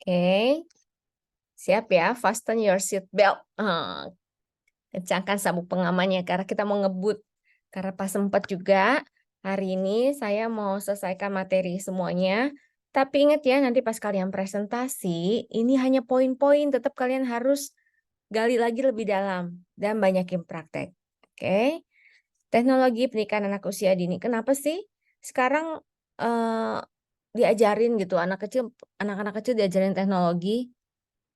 Oke, siap ya, fasten your seat belt. Kencangkan sabuk pengamannya karena kita mau ngebut. Karena pas sempat juga, hari ini saya mau selesaikan materi semuanya. Tapi ingat ya, nanti pas kalian presentasi, ini hanya poin-poin, tetap kalian harus gali lagi lebih dalam dan banyakin praktek. Oke, teknologi pendidikan anak usia dini. Kenapa sih sekarang eh, diajarin gitu anak-anak kecil diajarin teknologi?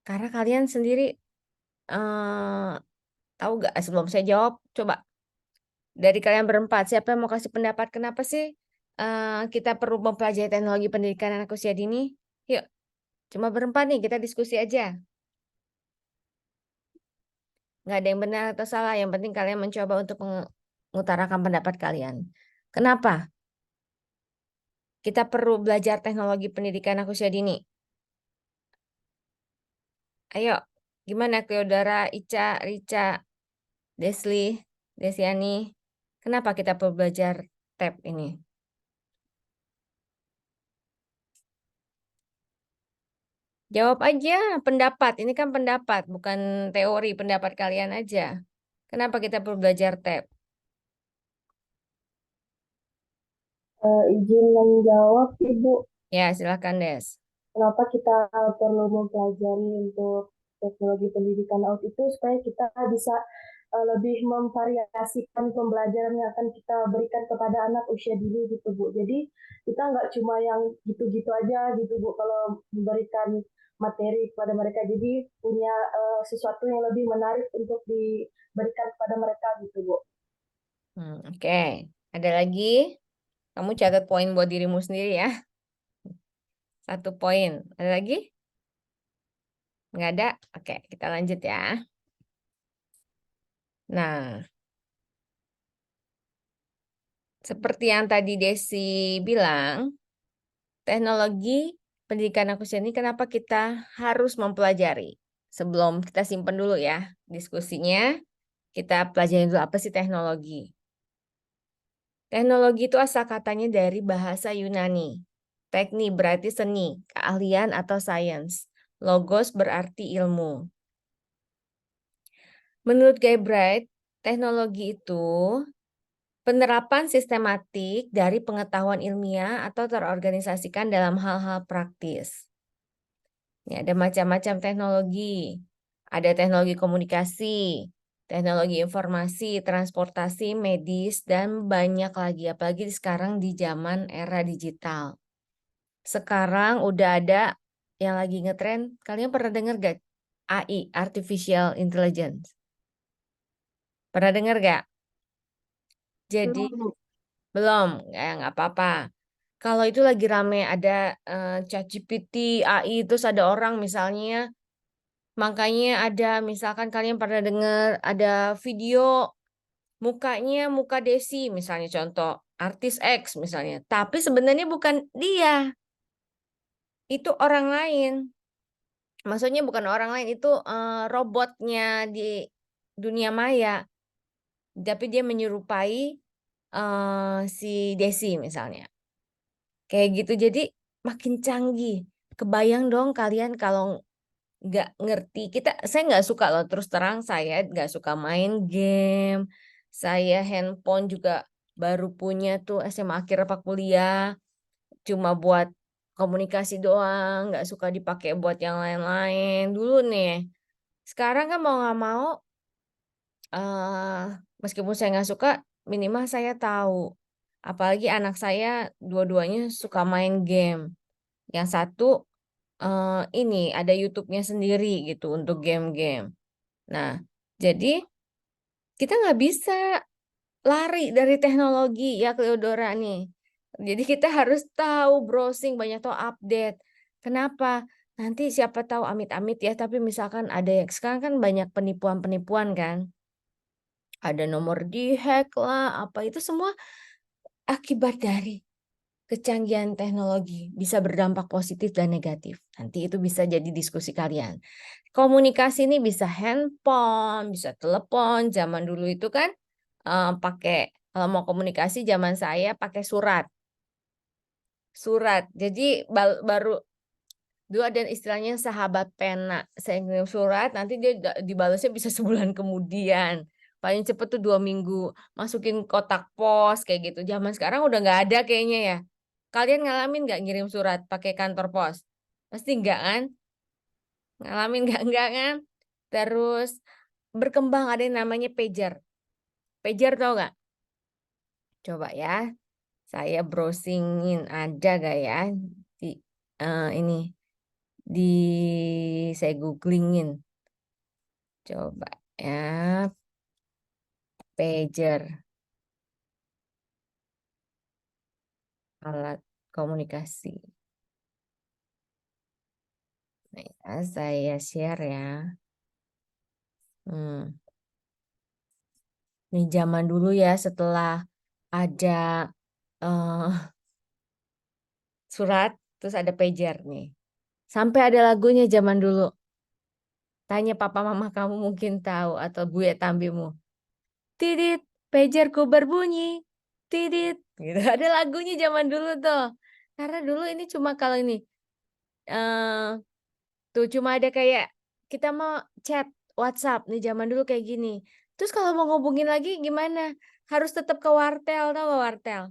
Karena kalian sendiri eh, tahu nggak sebelum saya jawab, coba dari kalian berempat, siapa yang mau kasih pendapat kenapa sih kita perlu mempelajari teknologi pendidikan anak usia dini? Yuk, cuma berempat nih, kita diskusi aja. Nggak ada yang benar atau salah, yang penting kalian mencoba untuk mengutarakan pendapat kalian. Kenapa kita perlu belajar teknologi pendidikan anak usia dini? Ayo, gimana Cleodora, Ica, Rica, Desli, Desiani? Kenapa kita perlu belajar tab ini? Jawab aja pendapat. Ini kan pendapat, bukan teori. Pendapat kalian aja. Kenapa kita perlu belajar tab? Izin menjawab, Ibu, Ya, silakan Des. kenapa kita perlu mempelajari untuk teknologi pendidikan AUD itu supaya kita bisa lebih memvariasikan pembelajaran yang akan kita berikan kepada anak usia dini gitu Bu. Jadi kita nggak cuma yang gitu-gitu aja gitu Bu kalau memberikan materi kepada mereka. Jadi punya sesuatu yang lebih menarik untuk diberikan kepada mereka gitu Bu. Oke. Ada lagi? Kamu catat poin buat dirimu sendiri ya. Satu poin. Ada lagi? Nggak ada? Oke, kita lanjut ya. Nah, seperti yang tadi Desi bilang, teknologi pendidikan akustian ini kenapa kita harus mempelajari? Sebelum kita simpen dulu ya diskusinya, kita pelajari dulu apa sih teknologi. Teknologi itu asal katanya dari bahasa Yunani. Teknik berarti seni, keahlian atau sains. Logos berarti ilmu. Menurut Guy teknologi itu penerapan sistematik dari pengetahuan ilmiah atau terorganisasikan dalam hal-hal praktis. Ya, ada macam-macam teknologi. Ada teknologi komunikasi, teknologi informasi, transportasi, medis, dan banyak lagi. Apalagi sekarang di zaman era digital. Sekarang udah ada yang lagi ngetren. Kalian pernah dengar gak? AI, Artificial Intelligence. Pernah dengar gak? Jadi Belum Bu. belum, ya nggak apa-apa. Kalau itu lagi rame ada ChatGPT, AI, terus ada orang misalnya, makanya ada misalkan kalian pernah dengar ada video mukanya muka Desi misalnya contoh artis X misalnya, tapi sebenarnya bukan dia, itu orang lain. Maksudnya bukan orang lain, itu robotnya di dunia maya, tapi dia menyerupai si Desi misalnya. Kayak gitu, jadi makin canggih. Kebayang dong kalian kalau nggak ngerti. Saya nggak suka loh, terus terang saya nggak suka main game. Saya handphone juga baru punya tuh SMA akhir apa kuliah. Cuma buat komunikasi doang, nggak suka dipakai buat yang lain-lain. Dulu nih, sekarang kan mau nggak mau, eh meskipun saya nggak suka, minimal saya tahu. Apalagi anak saya dua-duanya suka main game. Yang satu ini ada YouTube-nya sendiri gitu untuk game-game. Nah, jadi kita nggak bisa lari dari teknologi ya Cleodora nih. Jadi kita harus tahu browsing, banyak tahu update. Kenapa? Nanti siapa tahu amit-amit ya, tapi misalkan ada yang sekarang kan banyak penipuan-penipuan kan. Ada nomor di-hack lah, apa itu semua akibat dari kecanggihan teknologi bisa berdampak positif dan negatif. Nanti itu bisa jadi diskusi kalian. Komunikasi ini bisa handphone, bisa telepon. Zaman dulu itu kan pakai, kalau mau komunikasi zaman saya pakai surat. Surat. Jadi baru Dulu ada istilahnya sahabat pena. Saya ngirim surat, nanti dia dibalasnya bisa sebulan kemudian. Paling cepet tuh 2 minggu. Masukin kotak pos kayak gitu. Zaman sekarang udah nggak ada kayaknya ya. Kalian ngalamin nggak ngirim surat pakai kantor pos? Pasti nggak kan? Ngalamin nggak kan? Terus berkembang ada yang namanya pager. Pager tau nggak? Coba ya, saya browsingin ada gak ya di ini di saya googlingin. Coba ya, pager, alat komunikasi. Nah, ya, saya share ya. Hmm. Ini zaman dulu ya setelah ada eh, surat, terus ada pager nih. Sampai ada lagunya zaman dulu. Tanya papa mama kamu mungkin tahu atau gue tambimu. Tidit, pagerku berbunyi. Tidit, gitu. Ada lagunya zaman dulu tuh. Karena dulu ini cuma kalau ini eh tuh cuma ada kayak kita mau chat WhatsApp nih zaman dulu kayak gini. Terus kalau mau ngubungin lagi gimana? Harus tetap ke wartel, tau gak wartel?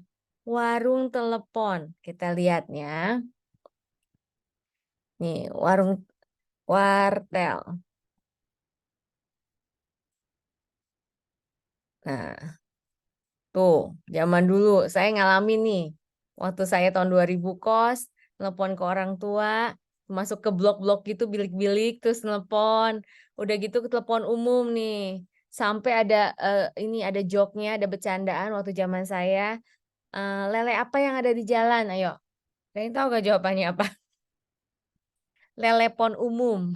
Warung telepon. Kita lihat ya. Nih, warung wartel. Nah, tuh, zaman dulu saya ngalamin nih. Waktu saya tahun 2000 kos, telepon ke orang tua, masuk ke blok-blok gitu, bilik-bilik, terus telepon. Udah gitu ke telepon umum nih. Sampai ada ini ada joknya, ada bercandaan waktu zaman saya. Lele apa yang ada di jalan? Ayo, kalian tahu gak jawabannya apa? Lelepon umum.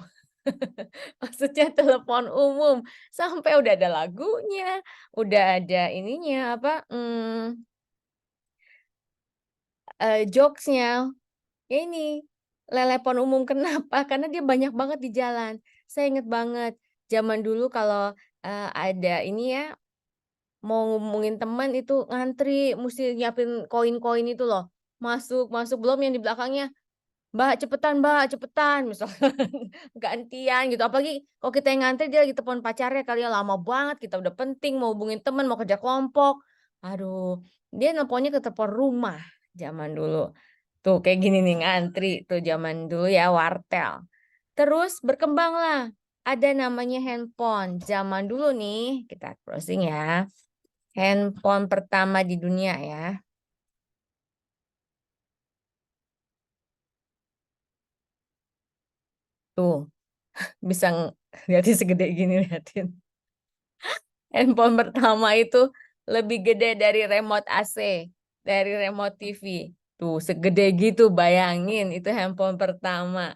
Maksudnya telepon umum. Sampai udah ada lagunya, udah ada ininya apa? Jokesnya. Ya ini lelepon umum kenapa? Karena dia banyak banget di jalan. Saya inget banget zaman dulu kalau ada ini ya mau ngomongin teman itu ngantri mesti nyiapin koin-koin itu loh. Masuk masuk belum yang di belakangnya. Mbak cepetan misalkan gantian gitu. Apalagi kalau kita yang ngantri dia lagi telepon pacarnya kali ya lama banget kita udah penting mau hubungin teman mau kerja kelompok. Aduh, dia nelponnya ke telepon rumah zaman dulu. Tuh kayak gini nih ngantri tuh zaman dulu ya wartel. Terus berkembanglah. Ada namanya handphone. Zaman dulu nih, kita browsing ya. Handphone pertama di dunia ya. Tuh, bisa lihatin segede gini lihatin. Handphone pertama itu lebih gede dari remote AC, dari remote TV. Tuh, segede gitu bayangin itu handphone pertama.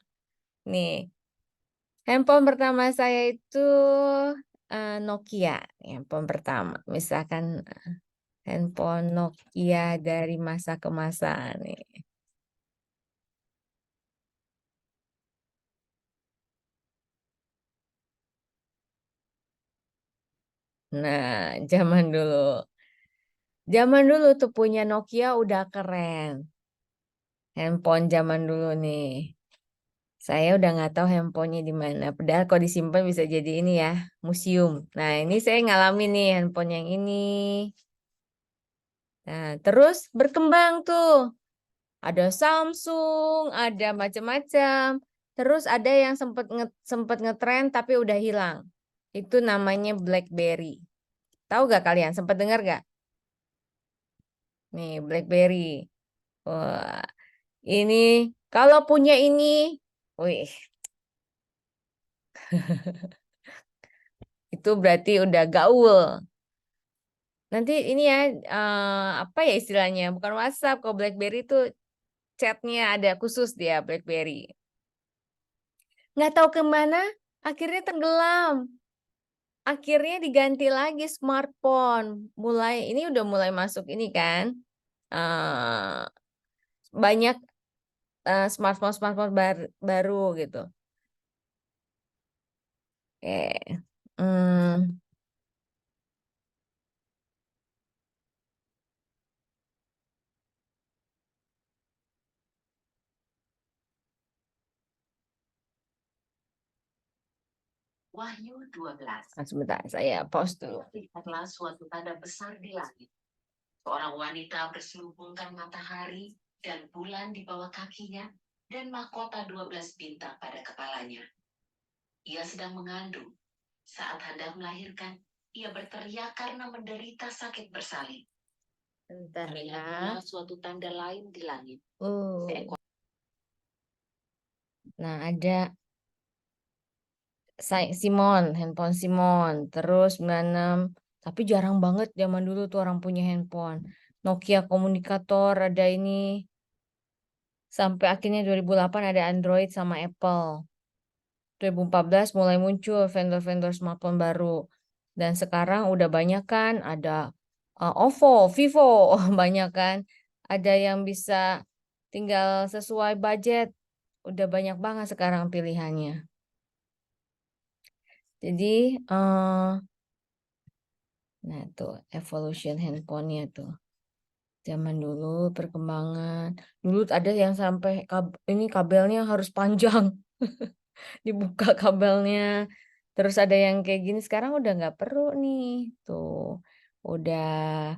Nih, handphone pertama saya itu Nokia, handphone pertama. Misalkan handphone Nokia dari masa ke masa nih. Nah, zaman dulu. Zaman dulu tuh punya Nokia udah keren. Handphone zaman dulu nih. Saya udah nggak tahu handphonenya di mana. Padahal kalau disimpan bisa jadi ini ya, museum. Nah, ini saya ngalamin nih handphone yang ini. Nah, terus berkembang tuh. Ada Samsung, ada macam-macam. Terus ada yang sempet ngetren tapi udah hilang. Itu namanya BlackBerry. Tahu gak kalian? Sempat dengar gak? Nih, BlackBerry. Wah, ini kalau punya ini, wih, itu berarti udah gaul. Nanti ini ya, apa ya istilahnya? Bukan WhatsApp, kalau BlackBerry itu chatnya ada khusus dia BlackBerry. Nggak tahu kemana, akhirnya tenggelam. Akhirnya diganti lagi smartphone. Mulai ini udah mulai masuk ini kan, eh banyak smartphone baru gitu. Hmm, Wahyu 12. Nah, sebentar, saya pause dulu. Lihatlah suatu tanda besar di langit. Seorang wanita berselubungkan matahari dan bulan di bawah kakinya, dan mahkota 12 bintang pada kepalanya. Ia sedang mengandung. Saat hendak melahirkan, ia berteriak karena menderita sakit bersalin. Bentar Terlihat ya. pula suatu tanda lain di langit. Nah, ada Simon, handphone Simon. Terus 96. Tapi jarang banget zaman dulu tuh orang punya handphone. Nokia komunikator ada ini. Sampai akhirnya 2008 ada Android sama Apple. 2014 mulai muncul vendor-vendor smartphone baru. Dan sekarang udah banyak kan, ada OVO, Vivo, banyak kan. Ada yang bisa tinggal sesuai budget. Udah banyak banget sekarang pilihannya. Jadi, nah tuh evolution handphonenya tuh. Zaman dulu perkembangan. Dulu ada yang sampai ini kabelnya harus panjang. Dibuka kabelnya. Terus ada yang kayak gini. Sekarang udah nggak perlu nih. Tuh. Udah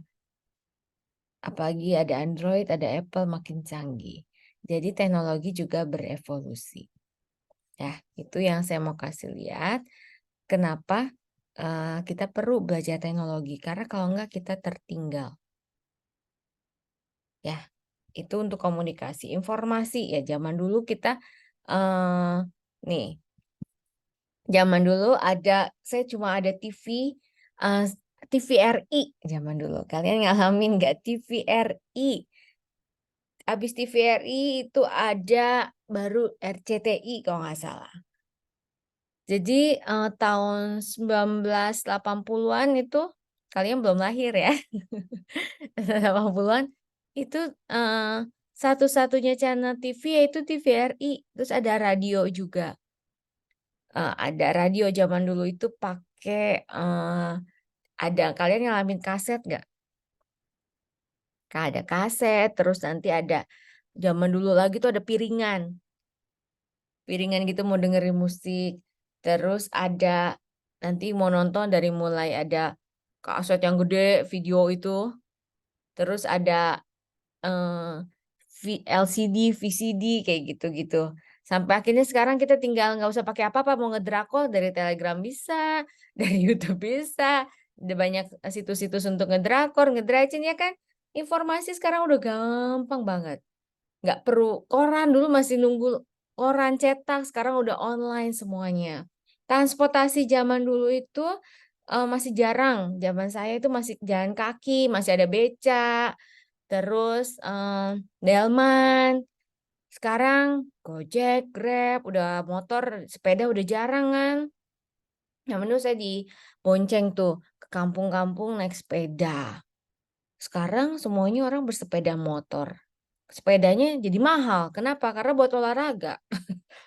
apalagi ada Android, ada Apple makin canggih. Jadi teknologi juga berevolusi. Ya, itu yang saya mau kasih lihat. Kenapa kita perlu belajar teknologi? Karena kalau enggak kita tertinggal. Ya, itu untuk komunikasi. Informasi ya zaman dulu kita nih, zaman dulu saya cuma ada TV, TVRI zaman dulu. Kalian ngalamin nggak TVRI? Habis TVRI itu ada baru RCTI kalau nggak salah. Jadi tahun 1980-an itu kalian belum lahir ya. 80-an itu satu-satunya channel TV yaitu TVRI. Terus ada radio juga. Ada radio zaman dulu itu pakai ada kalian ngalamin kaset nggak? Ada kaset, terus nanti ada zaman dulu lagi tuh ada piringan. Piringan gitu mau dengerin musik. Terus ada nanti mau nonton dari mulai ada kaset yang gede, video itu. Terus ada LCD, VCD kayak gitu-gitu. Sampai akhirnya sekarang kita tinggal nggak usah pakai apa-apa mau ngedrakor dari Telegram bisa, dari YouTube bisa, ada banyak situs-situs untuk ngedrakor, ngedracin ya kan. Informasi sekarang udah gampang banget. Nggak perlu koran dulu masih nunggu koran cetak, sekarang udah online semuanya. Transportasi zaman dulu itu masih jarang. Zaman saya itu masih jalan kaki, masih ada beca, terus delman. Sekarang Gojek, Grab, udah motor, sepeda udah jarang kan. Yang menurut saya dibonceng tuh ke kampung-kampung naik sepeda. Sekarang semuanya orang bersepeda motor. Sepedanya jadi mahal. Kenapa? Karena buat olahraga.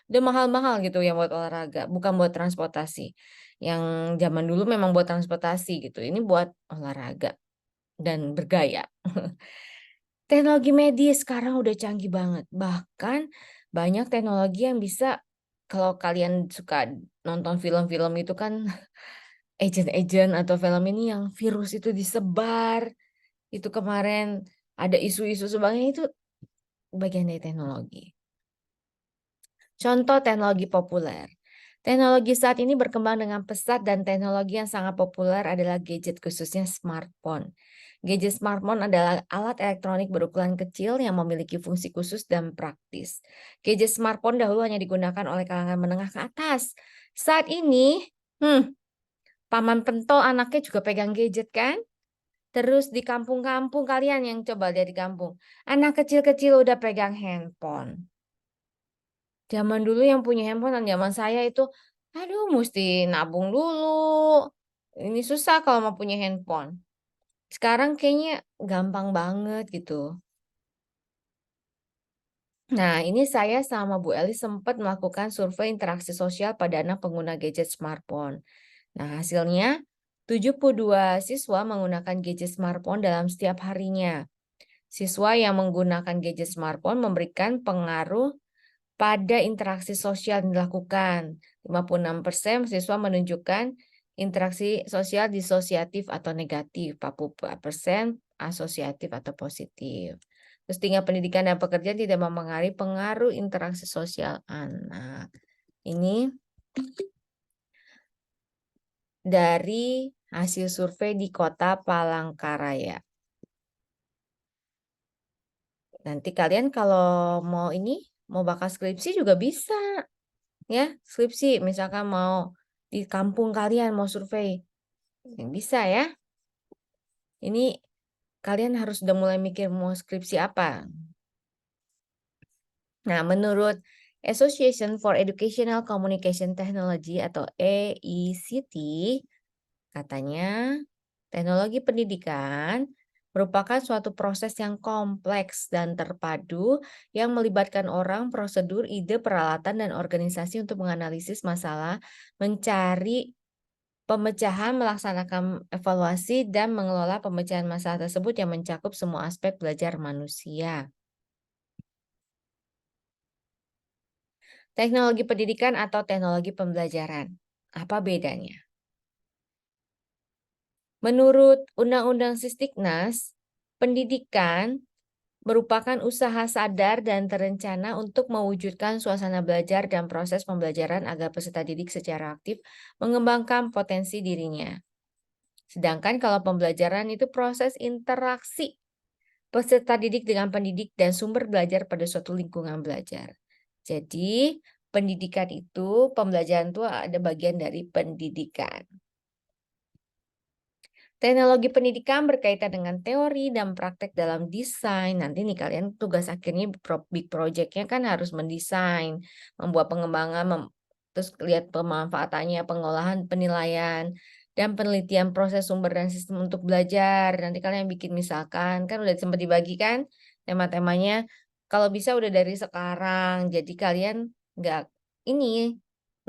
Udah mahal-mahal gitu yang buat olahraga, bukan buat transportasi. Yang zaman dulu memang buat transportasi gitu. Ini buat olahraga dan bergaya. Teknologi medis sekarang udah canggih banget. Bahkan banyak teknologi yang bisa, kalau kalian suka nonton film-film itu kan, agent-agent atau film ini yang virus itu disebar. Itu kemarin ada isu-isu sebagainya, itu bagian dari teknologi. Contoh teknologi populer. Teknologi saat ini berkembang dengan pesat dan teknologi yang sangat populer adalah gadget khususnya smartphone. Gadget smartphone adalah alat elektronik berukuran kecil yang memiliki fungsi khusus dan praktis. Gadget smartphone dahulu hanya digunakan oleh kalangan menengah ke atas. Saat ini, paman pentol anaknya juga pegang gadget kan? Terus di kampung-kampung kalian yang coba lihat di kampung, anak kecil-kecil udah pegang handphone. Zaman dulu yang punya handphone dan zaman saya itu, aduh mesti nabung dulu. Ini susah kalau mau punya handphone. Sekarang kayaknya gampang banget gitu. Nah, ini saya sama Bu Eli sempat melakukan survei interaksi sosial pada anak pengguna gadget smartphone. Nah, hasilnya 72 siswa menggunakan gadget smartphone dalam setiap harinya. Siswa yang menggunakan gadget smartphone memberikan pengaruh pada interaksi sosial yang dilakukan. 56% siswa menunjukkan interaksi sosial disosiatif atau negatif, 44% asosiatif atau positif. Terus tingkat pendidikan dan pekerjaan tidak mempengaruhi pengaruh interaksi sosial anak. Ini dari hasil survei di Kota Palangkaraya. Nanti kalian kalau mau mau bakal skripsi juga bisa. Ya, skripsi misalkan mau di kampung kalian mau survei. Bisa ya. Ini kalian harus udah mulai mikir mau skripsi apa. Nah, menurut Association for Educational Communication Technology atau AECT, katanya teknologi pendidikan merupakan suatu proses yang kompleks dan terpadu yang melibatkan orang, prosedur, ide, peralatan, dan organisasi untuk menganalisis masalah, mencari pemecahan, melaksanakan evaluasi, dan mengelola pemecahan masalah tersebut yang mencakup semua aspek belajar manusia. Teknologi pendidikan atau teknologi pembelajaran. Apa bedanya? Menurut Undang-Undang Sisdiknas, pendidikan merupakan usaha sadar dan terencana untuk mewujudkan suasana belajar dan proses pembelajaran agar peserta didik secara aktif mengembangkan potensi dirinya. Sedangkan kalau pembelajaran itu proses interaksi peserta didik dengan pendidik dan sumber belajar pada suatu lingkungan belajar. Jadi, pendidikan itu, pembelajaran itu ada bagian dari pendidikan. Teknologi pendidikan berkaitan dengan teori dan praktek dalam desain. Nanti nih kalian tugas akhirnya big project-nya kan harus mendesain, membuat pengembangan, terus lihat pemanfaatannya, pengolahan, penilaian, dan penelitian proses sumber dan sistem untuk belajar. Nanti kalian bikin misalkan, kan udah sempat dibagikan tema-temanya. Kalau bisa udah dari sekarang, jadi kalian nggak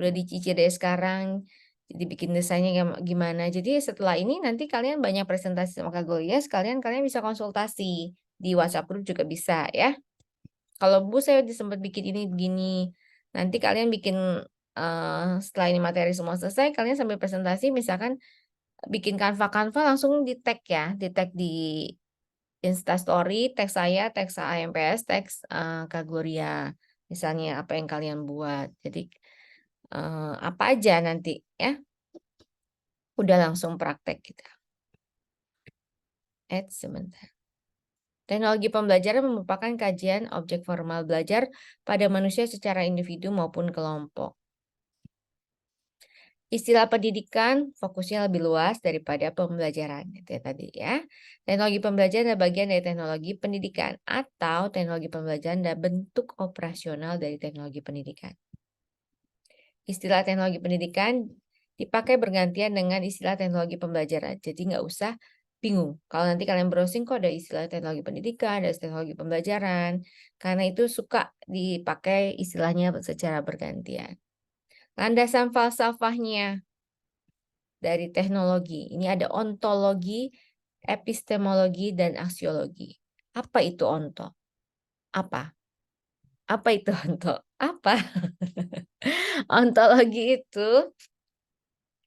udah dicicil dari sekarang. Jadi bikin desainnya gimana. Jadi setelah ini nanti kalian banyak presentasi sama Kak Golia, kalian bisa konsultasi di WhatsApp group juga bisa ya. Kalau Bu saya sempat bikin ini begini. Nanti kalian bikin setelah ini materi semua selesai, kalian sambil presentasi misalkan bikin Canva langsung di tag ya, di tag di Instastory, tag saya, tag AMPS, tag Kak Gloria. Misalnya apa yang kalian buat. Jadi apa aja nanti ya. Udah langsung praktek kita. Sebentar. Teknologi pembelajaran merupakan kajian objek formal belajar pada manusia secara individu maupun kelompok. Istilah pendidikan fokusnya lebih luas daripada pembelajaran. Itu ya tadi ya. Teknologi pembelajaran adalah bagian dari teknologi pendidikan atau teknologi pembelajaran adalah bentuk operasional dari teknologi pendidikan. Istilah teknologi pendidikan dipakai bergantian dengan istilah teknologi pembelajaran. Jadi nggak usah bingung. Kalau nanti kalian browsing kok ada istilah teknologi pendidikan, ada teknologi pembelajaran. Karena itu suka dipakai istilahnya secara bergantian. Landasan falsafahnya dari teknologi. Ini ada ontologi, epistemologi, dan aksiologi. Apa itu onto? Apa? Apa itu onto? Apa? Ontologi itu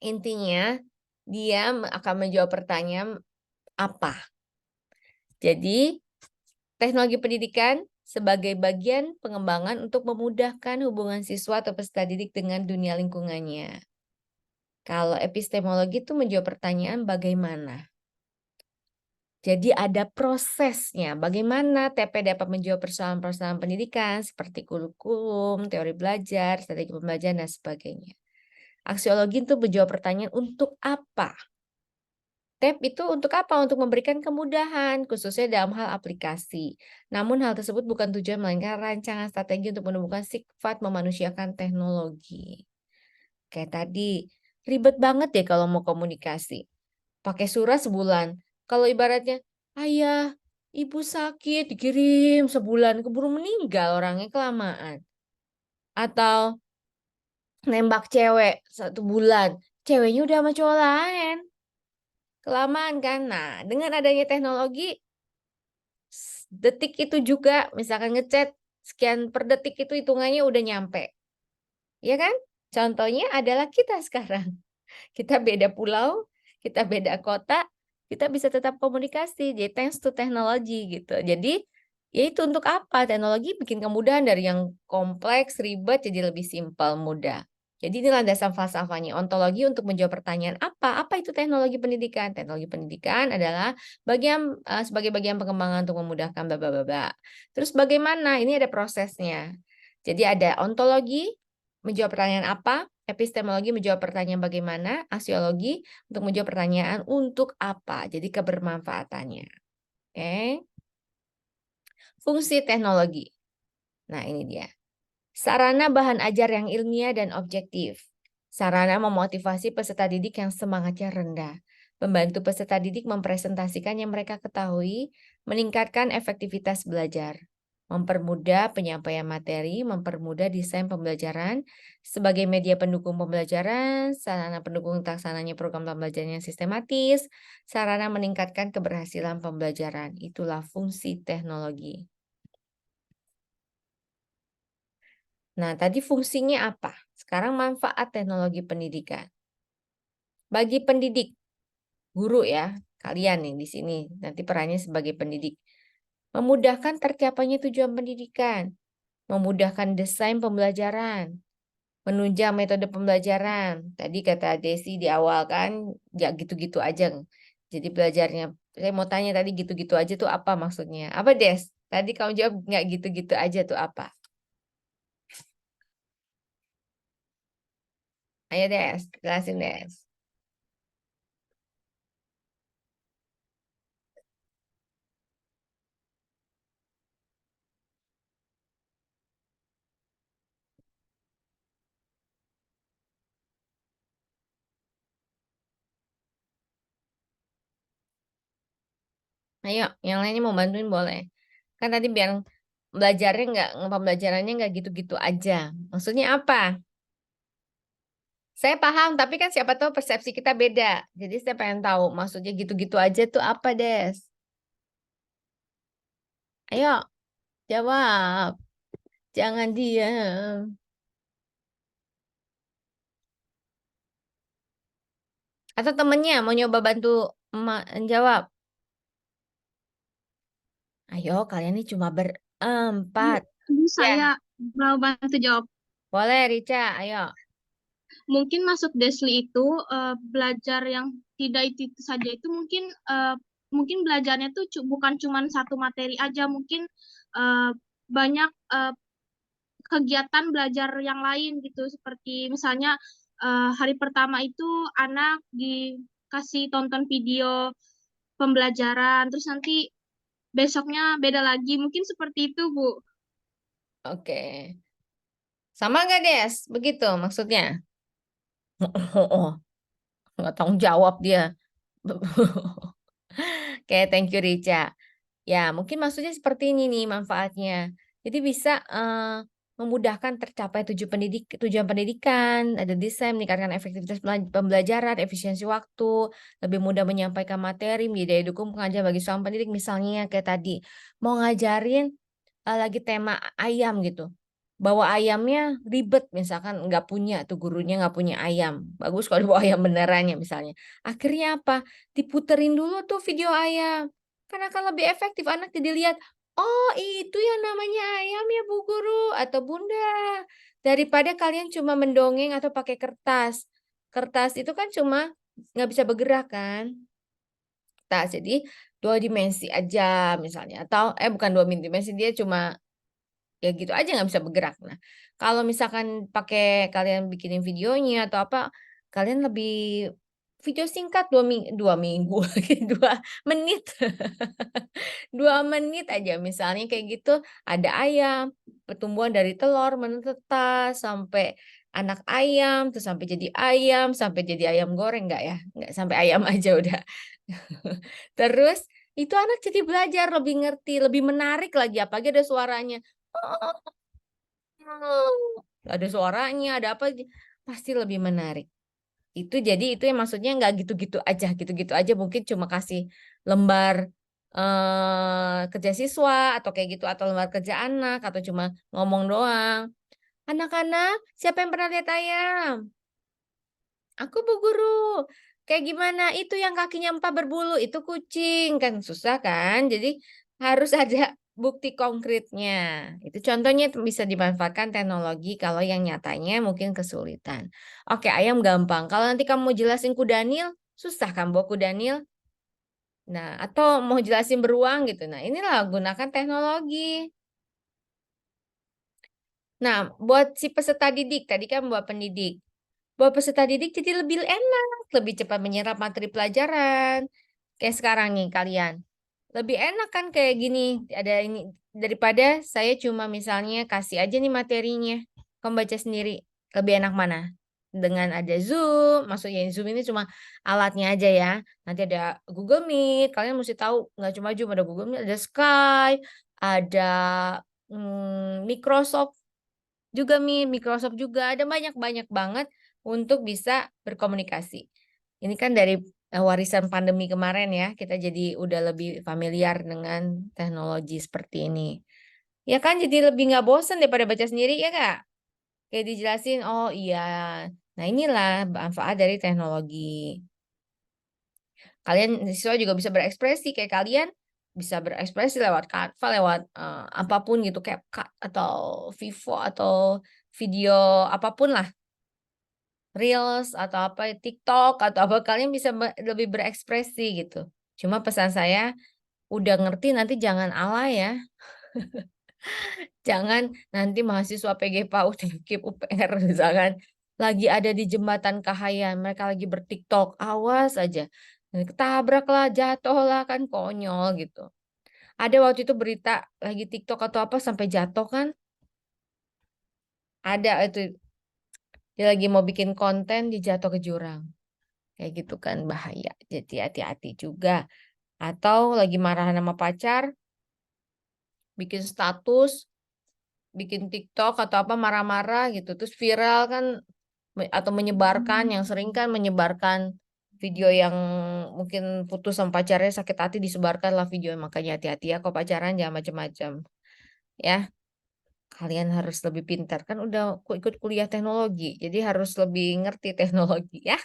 intinya dia akan menjawab pertanyaan apa. Jadi, teknologi pendidikan sebagai bagian pengembangan untuk memudahkan hubungan siswa atau peserta didik dengan dunia lingkungannya. Kalau epistemologi itu menjawab pertanyaan bagaimana. Jadi ada prosesnya, bagaimana TP dapat menjawab persoalan-persoalan pendidikan seperti kurikulum, teori belajar, strategi pembelajaran, dan sebagainya. Aksiologi itu menjawab pertanyaan untuk apa? TEP itu untuk apa? Untuk memberikan kemudahan, khususnya dalam hal aplikasi. Namun hal tersebut bukan tujuan, melainkan rancangan strategi untuk menemukan sifat memanusiakan teknologi. Kayak tadi, ribet banget deh kalau mau komunikasi. Pakai surat sebulan. Kalau ibaratnya, ayah, ibu sakit, dikirim sebulan, keburu meninggal orangnya kelamaan. Atau nembak cewek 1 bulan, ceweknya udah sama cowok lain. Kelamaan kan? Nah, dengan adanya teknologi, detik itu juga, misalkan ngechat, sekian per detik itu hitungannya udah nyampe. Ya kan? Contohnya adalah kita sekarang. Kita beda pulau, kita beda kota, kita bisa tetap komunikasi. Jadi thanks to teknologi gitu. Jadi ya itu untuk apa? Teknologi bikin kemudahan dari yang kompleks, ribet jadi lebih simpel, mudah. Jadi ini landasan falsafahnya. Ontologi untuk menjawab pertanyaan apa? Apa itu teknologi pendidikan? Teknologi pendidikan adalah sebagai bagian pengembangan untuk memudahkan bla bla bla bla. Terus bagaimana? Ini ada prosesnya. Jadi ada ontologi menjawab pertanyaan apa, epistemologi menjawab pertanyaan bagaimana, aksiologi untuk menjawab pertanyaan untuk apa. Jadi kebermanfaatannya. Oke. Fungsi teknologi. Nah, ini dia. Sarana bahan ajar yang ilmiah dan objektif. Sarana memotivasi peserta didik yang semangatnya rendah. Membantu peserta didik mempresentasikan yang mereka ketahui, meningkatkan efektivitas belajar. Mempermudah penyampaian materi, mempermudah desain pembelajaran sebagai media pendukung pembelajaran, sarana pendukung terlaksananya program pembelajaran yang sistematis, sarana meningkatkan keberhasilan pembelajaran. Itulah fungsi teknologi. Nah, tadi fungsinya apa? Sekarang manfaat teknologi pendidikan. Bagi pendidik, guru ya, kalian nih di sini, nanti perannya sebagai pendidik. Memudahkan tercapainya tujuan pendidikan, memudahkan desain pembelajaran, menunjang metode pembelajaran. Tadi kata Desi di awal kan, ya gitu-gitu aja. Jadi belajarnya, saya mau tanya tadi gitu-gitu aja tuh apa maksudnya? Apa Des? Tadi kamu jawab nggak gitu-gitu aja tuh apa? Ayo Des, jelasin Des. Ayo, yang lainnya mau bantuin boleh. Kan tadi biar pembelajarannya nggak gitu-gitu aja. Maksudnya apa? Saya paham, tapi kan siapa tahu persepsi kita beda. Jadi saya pengen tahu maksudnya gitu-gitu aja tuh apa, Des? Ayo, jawab. Jangan diam. Atau temennya mau nyoba bantu jawab. Ayo, kalian ini cuma Bu, berempat. Bu, Ya, saya mau bantu jawab. boleh Rica, ayo. Mungkin maksud Desli itu belajar yang tidak itu saja itu mungkin belajarnya tuh bukan cuma satu materi aja, mungkin eh, banyak kegiatan belajar yang lain gitu. Seperti misalnya hari pertama itu anak dikasih tonton video pembelajaran, terus nanti besoknya beda lagi. Mungkin seperti itu, Bu. Oke. Sama nggak, Des? Begitu maksudnya? Oh, nggak tanggung jawab dia. Oke, thank you Rica. Ya, mungkin maksudnya seperti ini nih manfaatnya. Jadi bisa memudahkan tercapai tujuan pendidikan, ada desain, meningkatkan efektivitas pembelajaran, efisiensi waktu, lebih mudah menyampaikan materi, menjadi daya dukung pengajar bagi seorang pendidik. Misalnya kayak tadi, mau ngajarin lagi tema ayam gitu. Bawa ayamnya ribet, misalkan nggak punya tuh gurunya nggak punya ayam. Bagus kalau bawa ayam benerannya misalnya. Akhirnya apa? Diputerin dulu tuh video ayam. Karena akan lebih efektif anak jadi lihat, oh itu yang namanya ayam ya Bu Guru atau Bunda. Daripada kalian cuma mendongeng atau pakai kertas. Kertas itu kan cuma nggak bisa bergerak kan. Kertas, jadi 2 dimensi aja misalnya. Atau bukan 2 dimensi, dia cuma ya gitu aja nggak bisa bergerak. Nah, kalau misalkan pakai kalian bikinin videonya atau apa, kalian lebih video singkat 2 minggu lagi 2 menit 2 menit aja misalnya kayak gitu ada ayam pertumbuhan dari telur menetas sampai anak ayam terus sampai jadi ayam sampai jadi ayam goreng nggak sampai ayam aja udah terus itu anak jadi belajar lebih ngerti lebih menarik lagi apalagi ada suaranya. Nggak ada suaranya, ada apa, pasti lebih menarik. Itu jadi itu yang maksudnya nggak gitu-gitu aja mungkin cuma kasih lembar kerja siswa atau kayak gitu atau lembar kerja anak atau cuma ngomong doang. Anak-anak, siapa yang pernah lihat ayam? Aku Bu Guru. Kayak gimana? Itu yang kakinya 4 berbulu, itu kucing. Kan susah kan? Jadi harus ada bukti konkretnya. Itu contohnya bisa dimanfaatkan teknologi kalau yang nyatanya mungkin kesulitan. Oke, ayam gampang. Kalau nanti kamu mau jelasin kudanil, susah kan buat kudanil? Nah, atau mau jelasin beruang gitu. Nah, inilah gunakan teknologi. Nah, buat si peserta didik, tadi kan buat pendidik. Buat peserta didik jadi lebih enak, lebih cepat menyerap materi pelajaran. Kayak sekarang nih kalian. Lebih enak kan kayak gini. Ada ini daripada saya cuma misalnya kasih aja nih materinya. Kamu baca sendiri. Lebih enak mana? Dengan ada Zoom, maksudnya Zoom ini cuma alatnya aja ya. Nanti ada Google Meet. Kalian mesti tahu nggak cuma Zoom, ada Google Meet, ada Skype, ada Microsoft juga Microsoft juga ada banyak-banyak banget untuk bisa berkomunikasi. Ini kan dari warisan pandemi kemarin ya, kita jadi udah lebih familiar dengan teknologi seperti ini. Ya kan jadi lebih nggak bosen daripada baca sendiri ya Kak? Kayak dijelasin, oh iya. Nah inilah manfaat dari teknologi. Kalian siswa juga bisa berekspresi kayak kalian bisa berekspresi lewat Canva, lewat apapun gitu, CapCut atau Vivo atau video apapun lah, Reels atau apa TikTok atau apa kalian bisa lebih berekspresi gitu. Cuma pesan saya udah ngerti nanti jangan alay ya. Jangan nanti mahasiswa PG PAUD UKIP UPR misalkan lagi ada di jembatan Kahayan, mereka lagi bertiktok, awas aja. Ketabrak lah, jatuh lah kan konyol gitu. Ada waktu itu berita lagi TikTok atau apa sampai jatuh kan? Ada itu dia lagi mau bikin konten dijatuh ke jurang. Kayak gitu kan bahaya. Jadi hati-hati juga. Atau lagi marah sama pacar, bikin status, bikin TikTok atau apa marah-marah gitu. Terus viral kan atau menyebarkan yang sering kan menyebarkan video yang mungkin putus sama pacarnya sakit hati disebarkan lah video makanya hati-hati ya kok pacaran jangan macam-macam ya kalian harus lebih pintar kan udah ikut kuliah teknologi jadi harus lebih ngerti teknologi ya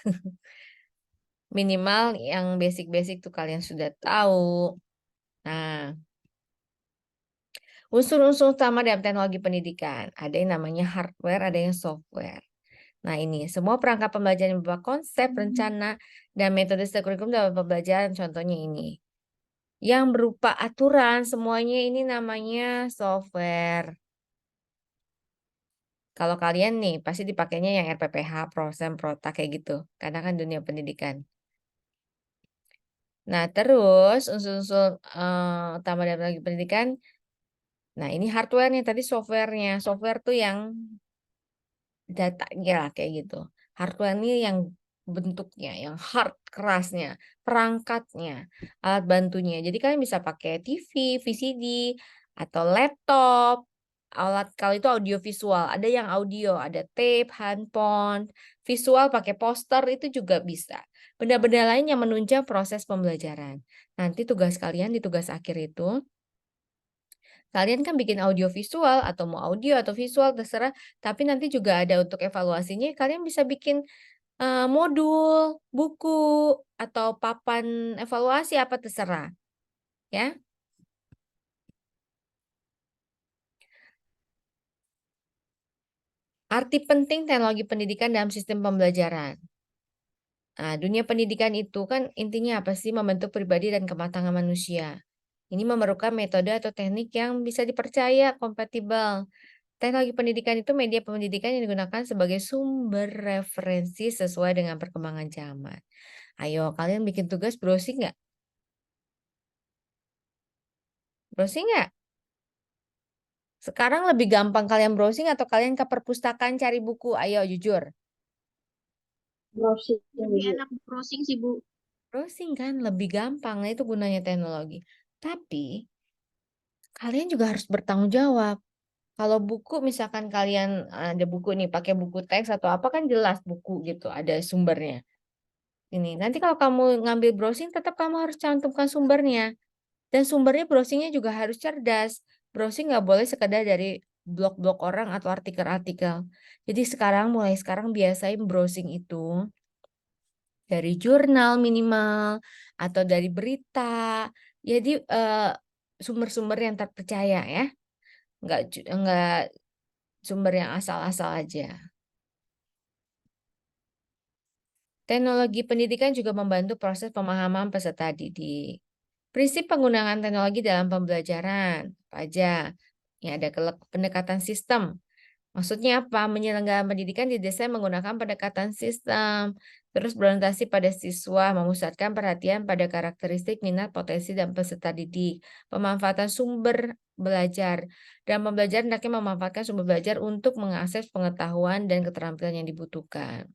minimal yang basic-basic tuh kalian sudah tahu. Nah, unsur-unsur utama dalam teknologi pendidikan ada yang namanya hardware ada yang software. Nah, ini semua perangkat pembelajaran yang berupa konsep, rencana, dan metode kurikulum dalam pembelajaran. Contohnya ini. Yang berupa aturan, semuanya ini namanya software. Kalau kalian nih, pasti dipakainya yang RPPH, Prosem, Prota, kayak gitu. Karena kan dunia pendidikan. Nah, terus unsur-unsur utama dalam teknologi pendidikan. Nah, ini hardware-nya, tadi software-nya. Software tuh yang datanya lah kayak gitu. Hardware ini yang bentuknya, yang hard kerasnya, perangkatnya, alat bantunya. Jadi kalian bisa pakai TV, VCD, atau laptop. Alat kalau itu audio visual, ada yang audio, ada tape, handphone, visual pakai poster itu juga bisa. Benda-benda lain yang menunjang proses pembelajaran. Nanti tugas kalian di tugas akhir itu kalian kan bikin audio visual atau mau audio atau visual terserah, tapi nanti juga ada untuk evaluasinya kalian bisa bikin modul, buku atau papan evaluasi apa terserah, ya. Arti penting teknologi pendidikan dalam sistem pembelajaran. Nah, dunia pendidikan itu kan intinya apa sih? Membentuk pribadi dan kematangan manusia. Ini memerlukan metode atau teknik yang bisa dipercaya, kompatibel. Teknologi pendidikan itu media pendidikan yang digunakan sebagai sumber referensi sesuai dengan perkembangan zaman. Ayo, kalian bikin tugas browsing nggak? Browsing nggak? Sekarang lebih gampang kalian browsing atau kalian ke perpustakaan cari buku? Ayo, jujur. Browsing, Lebih Bu. enak browsing sih, Bu. Browsing kan lebih gampang. Nah, itu gunanya teknologi. Tapi, kalian juga harus bertanggung jawab. Kalau buku, misalkan kalian ada buku nih, pakai buku teks atau apa kan jelas buku gitu, ada sumbernya. Ini nanti kalau kamu ngambil browsing tetap kamu harus cantumkan sumbernya. Dan sumbernya browsingnya juga harus cerdas. Browsing nggak boleh sekedar dari blog-blog orang atau artikel-artikel. Jadi mulai sekarang biasain browsing itu dari jurnal minimal atau dari berita. Jadi sumber-sumber yang terpercaya ya, nggak sumber yang asal-asal aja. Teknologi pendidikan juga membantu proses pemahaman peserta didik. Prinsip penggunaan teknologi dalam pembelajaran apa aja? Ya, ada pendekatan sistem. Maksudnya apa? Penyelenggaraan pendidikan didesain menggunakan pendekatan sistem. Terus berorientasi pada siswa, memusatkan perhatian pada karakteristik, minat, potensi, dan peserta didik. Pemanfaatan sumber belajar. Dan pembelajaran hendaknya memanfaatkan sumber belajar untuk mengakses pengetahuan dan keterampilan yang dibutuhkan.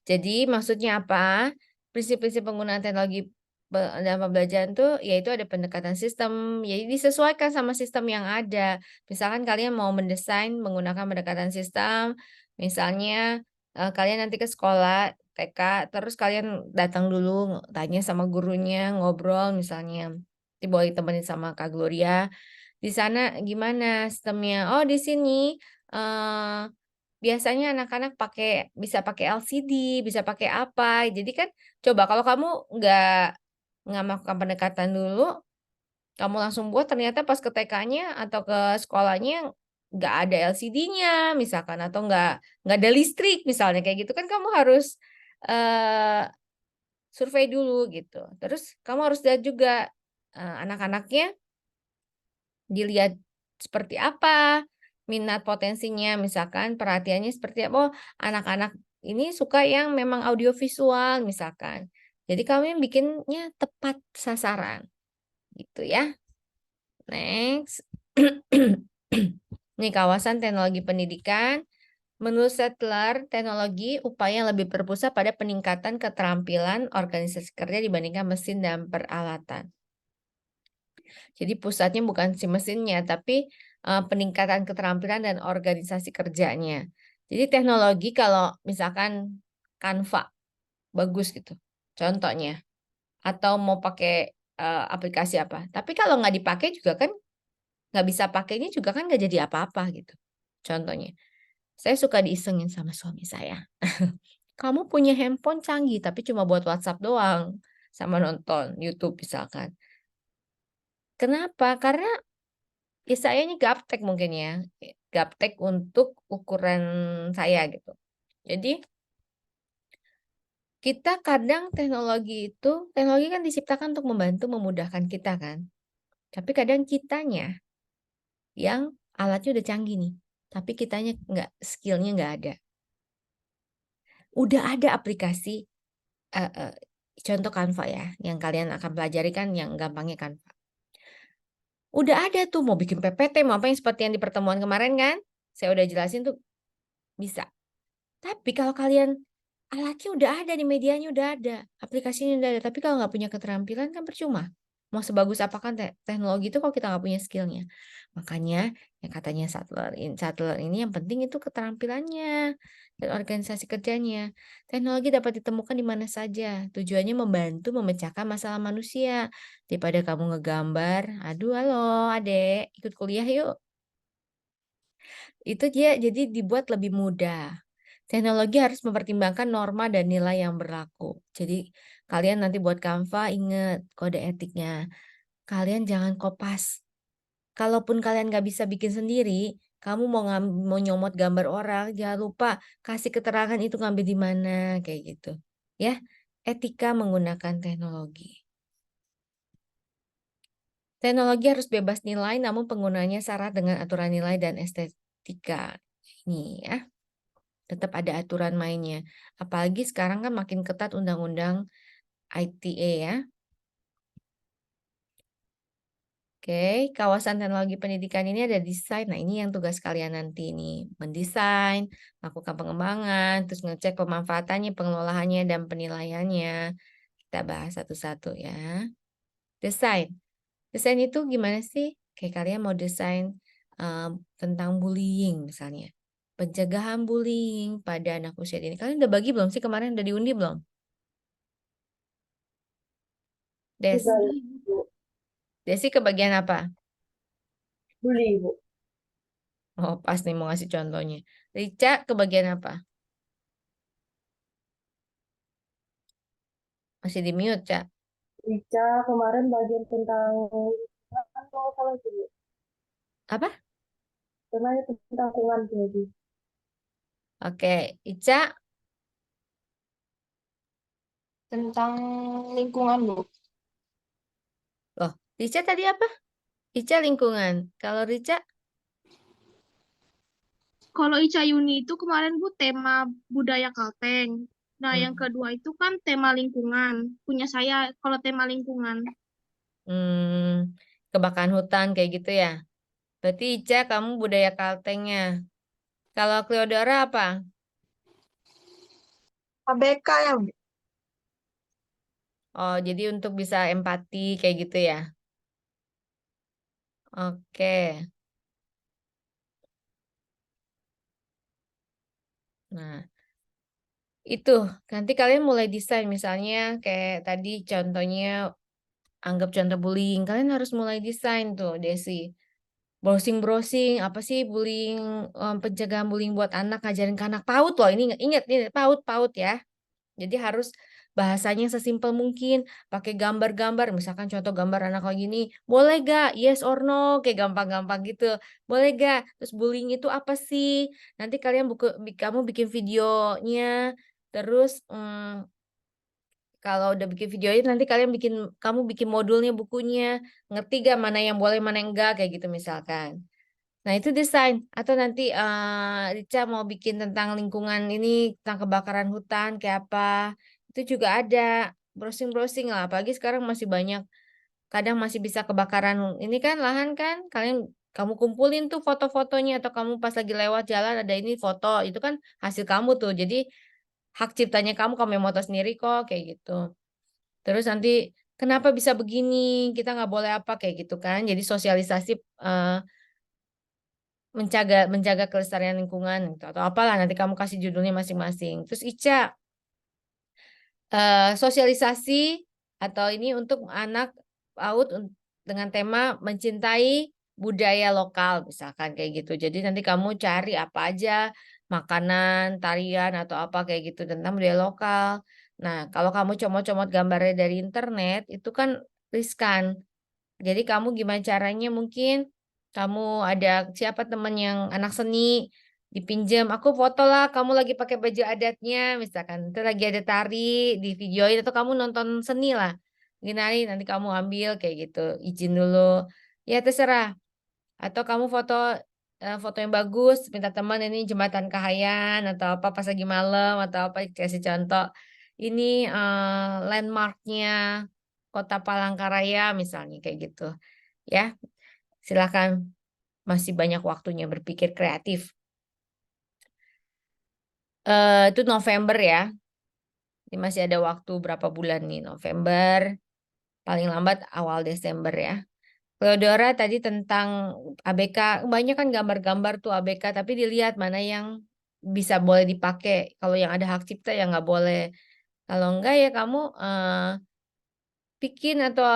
Jadi maksudnya apa? Prinsip-prinsip penggunaan teknologi dalam pembelajaran tuh yaitu ada pendekatan sistem, jadi disesuaikan sama sistem yang ada. Misalkan kalian mau mendesain menggunakan pendekatan sistem, misalnya kalian nanti ke sekolah TK, terus kalian datang dulu tanya sama gurunya, ngobrol misalnya, boleh temenin sama Kak Gloria. Di sana gimana sistemnya? Oh, di sini biasanya anak-anak bisa pakai LCD, bisa pakai apa. Jadi kan coba kalau kamu nggak melakukan pendekatan dulu, kamu langsung buat ternyata pas ke TK-nya atau ke sekolahnya nggak ada LCD-nya misalkan atau nggak ada listrik misalnya kayak gitu kan kamu harus eh, survei dulu gitu. Terus kamu harus lihat juga anak-anaknya dilihat seperti apa, minat potensinya, misalkan perhatiannya seperti apa. Oh, anak-anak ini suka yang memang audiovisual, misalkan. Jadi kamu yang bikinnya tepat sasaran, gitu ya. Next. Ini kawasan teknologi pendidikan. Menurut Settler, teknologi upaya yang lebih berpusat pada peningkatan keterampilan organisasi kerja dibandingkan mesin dan peralatan. Jadi pusatnya bukan si mesinnya, tapi peningkatan keterampilan dan organisasi kerjanya. Jadi teknologi kalau misalkan Canva bagus gitu, contohnya, atau mau pakai aplikasi apa. Tapi kalau nggak dipakai juga kan nggak bisa pakainya juga kan nggak jadi apa-apa gitu. Contohnya, saya suka diisengin sama suami saya. Kamu punya handphone canggih tapi cuma buat WhatsApp doang sama nonton YouTube misalkan. Kenapa? Karena ya saya ini gaptek mungkin ya. Gaptek untuk ukuran saya gitu. Jadi kita kadang teknologi kan diciptakan untuk membantu memudahkan kita kan. Tapi kadang kitanya yang alatnya udah canggih nih. Tapi kitanya skillnya nggak ada. Udah ada aplikasi, contoh Canva ya, yang kalian akan pelajari kan yang gampangnya Canva. Udah ada tuh mau bikin PPT, mau apa yang seperti yang di pertemuan kemarin kan. Saya udah jelasin tuh bisa. Tapi kalau kalian alatnya udah ada, di medianya udah ada, aplikasinya udah ada, tapi kalau nggak punya keterampilan kan percuma. Mau sebagus apa kan teknologi itu kalau kita nggak punya skillnya. Makanya yang katanya Sattler ini yang penting itu keterampilannya dan organisasi kerjanya. Teknologi dapat ditemukan di mana saja. Tujuannya membantu memecahkan masalah manusia. Daripada kamu ngegambar, aduh halo adek, ikut kuliah yuk. Itu dia jadi dibuat lebih mudah. Teknologi harus mempertimbangkan norma dan nilai yang berlaku. Jadi kalian nanti buat Canva ingat kode etiknya. Kalian jangan kopas. Kalaupun kalian nggak bisa bikin sendiri, kamu mau nyomot gambar orang, jangan lupa kasih keterangan itu ngambil di mana kayak gitu. Ya, etika menggunakan teknologi. Teknologi harus bebas nilai, namun penggunanya syarat dengan aturan nilai dan estetika. Ini ya. Tetap ada aturan mainnya. Apalagi sekarang kan makin ketat undang-undang ITE ya. Oke, kawasan teknologi pendidikan ini ada desain. Nah, ini yang tugas kalian nanti ini. Mendesain, melakukan pengembangan, terus ngecek pemanfaatannya, pengelolaannya, dan penilaiannya. Kita bahas satu-satu ya. Desain. Desain itu gimana sih? Kayak kalian mau desain tentang bullying misalnya. Pencegahan bullying pada anak usia dini. Kalian udah bagi belum sih? Kemarin udah diundi belum? Des. Sudah, Desi ke bagian apa? Bully, Ibu. Oh, pas nih mau ngasih contohnya. Rica ke bagian apa? Masih di mute, Cak. Ica kemarin bagian tentang kalau salah sih, Bu. Apa? Temanya tentang lingkungan jadi. Oke, Ica. Tentang lingkungan, Bu. Loh, Rica tadi apa? Ica lingkungan. Kalau Rica, Kalau Ica Yuni itu kemarin Bu tema budaya Kalteng. Nah, yang hmm, kedua itu kan tema lingkungan. Punya saya kalau tema lingkungan. kebakaran hutan kayak gitu ya. Berarti Ica kamu budaya Kaltengnya. Kalau Cleodora apa? ABK ya, Bu. Oh, jadi untuk bisa empati kayak gitu ya. Oke. Nah, itu nanti kalian mulai desain misalnya kayak tadi contohnya anggap contoh bullying. Kalian harus mulai desain tuh, Desi. Browsing-browsing apa sih bullying, pencegahan bullying buat anak, ngajarin ke anak PAUD loh. Ini ingat ini PAUD ya. Jadi harus bahasanya sesimpel mungkin, pakai gambar-gambar, misalkan contoh gambar anak lagi ini, boleh gak? Yes or no, kayak gampang-gampang gitu. Boleh gak? Terus bullying itu apa sih? Nanti kalian kamu bikin videonya, terus kalau udah bikin videonya nanti kamu bikin modulnya bukunya, ngerti gak mana yang boleh mana yang enggak kayak gitu misalkan. Nah, itu desain. Atau nanti Rica mau bikin tentang lingkungan ini, tentang kebakaran hutan, kayak apa. Itu juga ada. Browsing-browsing lah. Apalagi sekarang masih banyak. Kadang masih bisa kebakaran. Ini kan lahan kan. Kamu kumpulin tuh foto-fotonya. Atau kamu pas lagi lewat jalan ada ini foto. Itu kan hasil kamu tuh. Jadi hak ciptanya kamu yang moto sendiri kok. Kayak gitu. Terus nanti kenapa bisa begini? Kita nggak boleh apa kayak gitu kan. Jadi sosialisasi eh, menjaga kelestarian lingkungan gitu, atau apalah nanti kamu kasih judulnya masing-masing. Terus Ica sosialisasi atau ini untuk anak PAUD dengan tema mencintai budaya lokal misalkan kayak gitu. Jadi nanti kamu cari apa aja makanan, tarian atau apa kayak gitu tentang budaya lokal. Nah, kalau kamu comot-comot gambarnya dari internet itu kan riskan. Jadi kamu gimana caranya mungkin kamu ada siapa teman yang anak seni dipinjam, aku foto lah kamu lagi pakai baju adatnya misalkan itu lagi ada tari di videoin atau kamu nonton seni lah. Gini nanti kamu ambil kayak gitu, izin dulu. Ya terserah. Atau kamu foto yang bagus, minta teman ini jembatan Kahayan atau apa pas lagi malam atau apa kasih contoh. Ini landmarknya Kota Palangkaraya misalnya kayak gitu. Ya, silakan masih banyak waktunya berpikir kreatif. Itu November ya. Ini masih ada waktu berapa bulan nih? November, paling lambat awal Desember ya. Theodora tadi tentang ABK, banyak kan gambar-gambar tuh ABK, tapi dilihat mana yang bisa boleh dipakai. Kalau yang ada hak cipta ya nggak boleh. Kalau enggak ya kamu bikin atau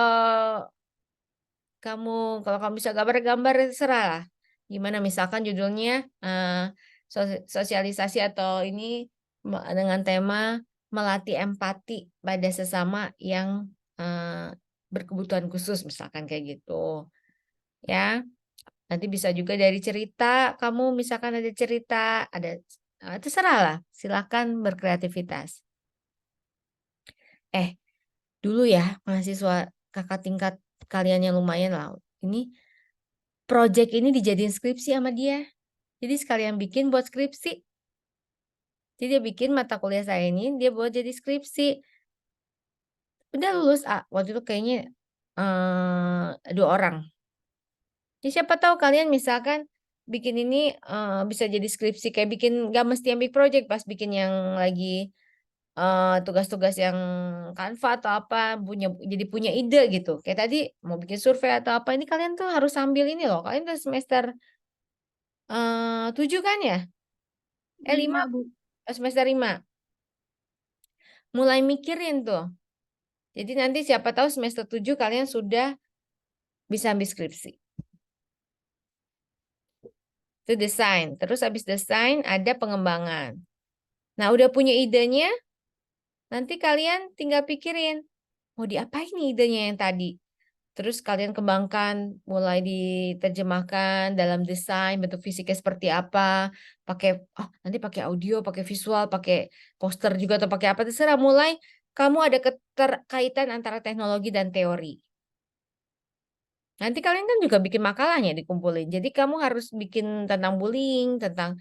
kamu kalau kamu bisa gambar-gambar terserah lah. Gimana misalkan judulnya sosialisasi atau ini dengan tema melatih empati pada sesama yang berkebutuhan khusus misalkan kayak gitu. Ya, nanti bisa juga dari cerita kamu misalkan ada cerita, ada terserah lah. Silakan berkreativitas. Dulu ya mahasiswa kakak tingkat kalian yang lumayan lah. Ini project ini dijadiin skripsi sama dia. Jadi sekalian bikin buat skripsi. Jadi dia bikin mata kuliah saya ini, dia buat jadi skripsi. Udah lulus waktu itu kayaknya 2 orang. Jadi siapa tahu kalian misalkan bikin ini bisa jadi skripsi. Kayak bikin, gak mesti yang big project, pas bikin yang lagi tugas-tugas yang Canva atau apa, jadi punya ide gitu. Kayak tadi mau bikin survei atau apa, ini kalian tuh harus sambil ini loh. Kalian tuh semester 7 kan ya? 5, 5, Bu. semester 5. Mulai mikirin tuh. Jadi nanti siapa tahu semester 7 kalian sudah bisa ambil skripsi. Itu desain. Terus habis desain ada pengembangan. Nah, udah punya idenya, nanti kalian tinggal pikirin, mau diapain nih idenya yang tadi. Terus kalian kembangkan, mulai diterjemahkan dalam desain, bentuk fisiknya seperti apa, nanti pakai audio, pakai visual, pakai poster juga atau pakai apa, terserah. Mulai kamu ada keterkaitan antara teknologi dan teori. Nanti kalian kan juga bikin makalahnya dikumpulin. Jadi kamu harus bikin tentang bullying, tentang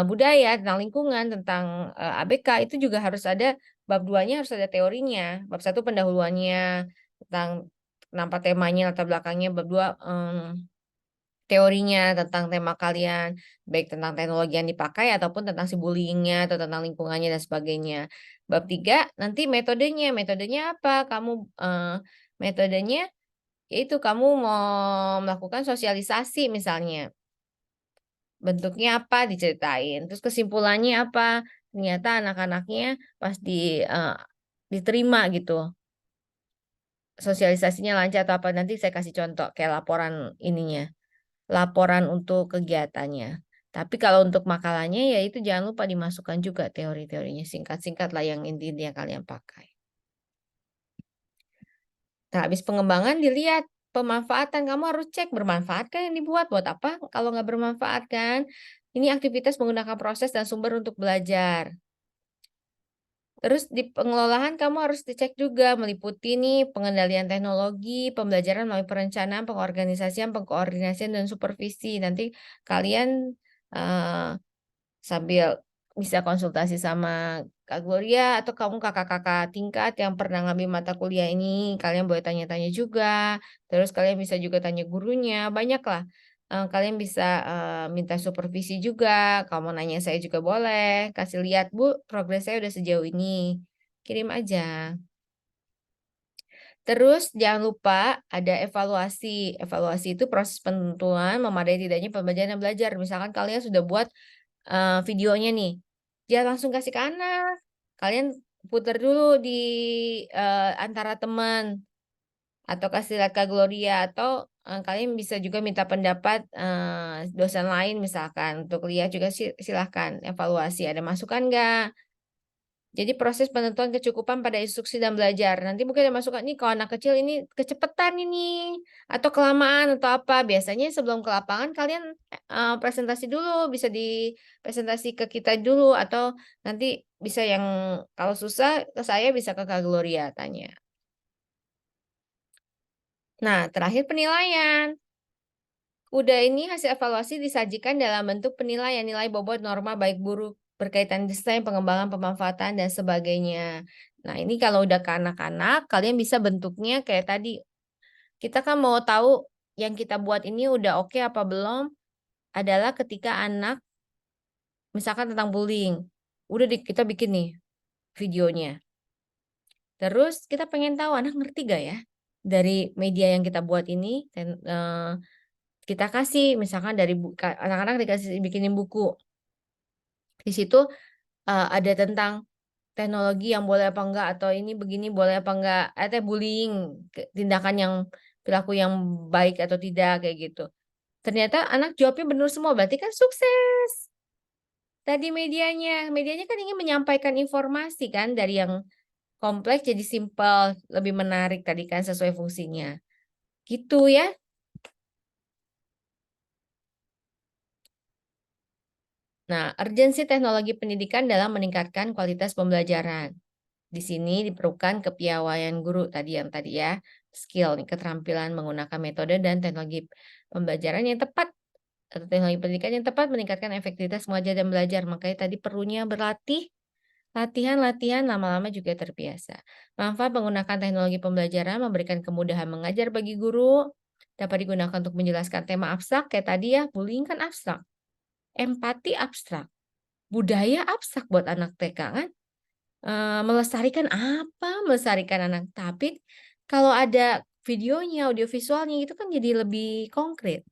budaya, tentang lingkungan, tentang ABK, itu juga harus ada bab 2-nya, harus ada teorinya. Bab 1 pendahuluannya, tentang kenapa temanya, latar belakangnya. Bab 2 teorinya tentang tema kalian, baik tentang teknologi yang dipakai ataupun tentang si bullyingnya atau tentang lingkungannya dan sebagainya. Bab 3 nanti metodenya. Metodenya apa? Metodenya yaitu kamu mau melakukan sosialisasi misalnya. Bentuknya apa diceritain, terus kesimpulannya apa, ternyata anak-anaknya pas diterima gitu, sosialisasinya lancar atau apa, nanti saya kasih contoh kayak laporan ininya, laporan untuk kegiatannya. Tapi kalau untuk makalahnya ya itu jangan lupa dimasukkan juga teori-teorinya, singkat-singkat lah yang intinya kalian pakai. Nah, habis pengembangan dilihat pemanfaatan, kamu harus cek bermanfaat kan yang dibuat, buat apa kalau nggak bermanfaat kan. Ini aktivitas menggunakan proses dan sumber untuk belajar. Terus di pengelolaan kamu harus dicek juga, meliputi nih pengendalian teknologi, pembelajaran melalui perencanaan, pengorganisasian, pengkoordinasian, dan supervisi. Nanti kalian sambil bisa konsultasi sama Kak Gloria atau kamu kakak-kakak tingkat yang pernah ngambil mata kuliah ini, kalian boleh tanya-tanya juga. Terus kalian bisa juga tanya gurunya, banyak lah. Kalian bisa minta supervisi juga. Kamu nanya saya juga boleh. Kasih lihat, Bu, progres saya udah sejauh ini. Kirim aja. Terus jangan lupa ada evaluasi. Evaluasi itu proses penentuan memadai tidaknya pembelajaran dan belajar. Misalkan kalian sudah buat videonya nih, jangan langsung kasih ke anak. Kalian putar dulu di antara teman atau kasih lihat ke Gloria atau kalian bisa juga minta pendapat dosen lain misalkan untuk lihat juga silahkan evaluasi ada masukan nggak. Jadi proses penentuan kecukupan pada instruksi dan belajar. Nanti mungkin ada masukan nih kalau anak kecil ini kecepatan ini atau kelamaan atau apa. Biasanya sebelum ke lapangan kalian presentasi dulu, bisa dipresentasi ke kita dulu atau nanti bisa yang kalau susah ke saya bisa ke Kak Gloria tanya. Nah, terakhir penilaian. Udah ini hasil evaluasi disajikan dalam bentuk penilaian nilai bobot norma baik buruk berkaitan desain, pengembangan, pemanfaatan, dan sebagainya. Nah, ini kalau udah ke anak-anak, kalian bisa bentuknya kayak tadi. Kita kan mau tahu yang kita buat ini udah oke apa belum, adalah ketika anak, misalkan tentang bullying, udah kita bikin nih videonya. Terus kita pengen tahu anak ngerti gak ya dari media yang kita buat ini, dan kita kasih misalkan dari anak-anak dikasih bikinin buku. Di situ ada tentang teknologi yang boleh apa enggak atau ini begini boleh apa enggak, bullying, tindakan yang perilaku yang baik atau tidak kayak gitu. Ternyata anak jawabnya benar semua, berarti kan sukses. Tadi medianya kan ingin menyampaikan informasi kan dari yang kompleks jadi simpel, lebih menarik tadi kan sesuai fungsinya. Gitu ya. Nah, urgensi teknologi pendidikan dalam meningkatkan kualitas pembelajaran. Di sini diperlukan kepiawaian guru tadi ya, skill nih, keterampilan menggunakan metode dan teknologi pembelajaran yang tepat atau teknologi pendidikan yang tepat meningkatkan efektivitas mengajar dan belajar. Makanya tadi perlunya berlatih, latihan, lama-lama juga terbiasa. Manfaat menggunakan teknologi pembelajaran memberikan kemudahan mengajar bagi guru, dapat digunakan untuk menjelaskan tema abstrak kayak tadi ya, bullying kan abstrak. Empati abstrak, budaya abstrak buat anak TK kan. Melestarikan apa? Melestarikan anak. Tapi kalau ada videonya, audiovisualnya itu kan jadi lebih konkret.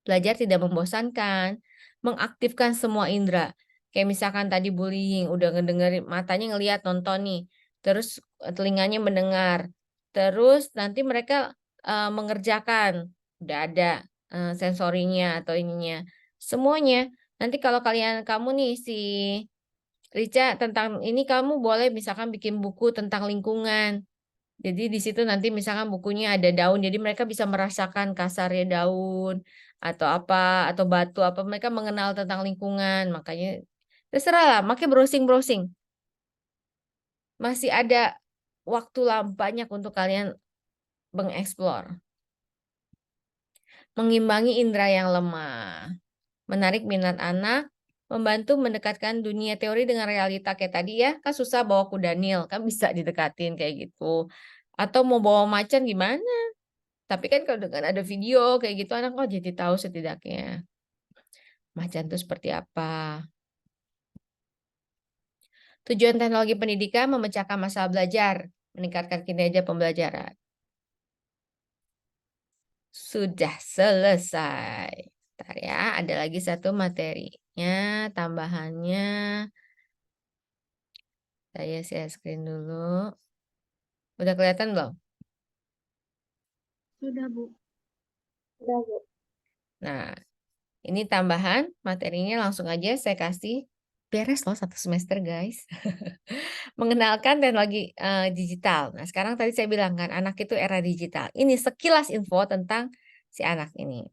Belajar tidak membosankan, mengaktifkan semua indera. Kayak misalkan tadi bullying, udah ngedengerin, matanya ngelihat nonton nih, terus telinganya mendengar. Terus nanti mereka mengerjakan, udah ada sensorinya atau ininya, semuanya. Nanti kalau kamu nih si Rica tentang ini kamu boleh misalkan bikin buku tentang lingkungan. Jadi di situ nanti misalkan bukunya ada daun, jadi mereka bisa merasakan kasarnya daun atau apa atau batu apa mereka mengenal tentang lingkungan. Makanya terserah lah, makin browsing-browsing. Masih ada waktu banyak untuk kalian mengeksplor. Mengimbangi indera yang lemah. Menarik minat anak, membantu mendekatkan dunia teori dengan realita kayak tadi ya. Kan susah bawa kuda Nil, kan bisa didekatin kayak gitu. Atau mau bawa macan gimana? Tapi kan kalau dengan ada video kayak gitu anak kok jadi tahu setidaknya macan itu seperti apa. Tujuan teknologi pendidikan memecahkan masalah belajar, meningkatkan kinerja pembelajaran. Sudah selesai. Bentar ya, ada lagi satu materinya, tambahannya. Saya share screen dulu. Udah kelihatan belum? Sudah, Bu. Udah, Bu. Nah, ini tambahan materinya langsung aja saya kasih. Beres loh 1 semester guys. Mengenalkan teknologi digital. Nah, sekarang tadi saya bilang kan anak itu era digital. Ini sekilas info tentang si anak ini.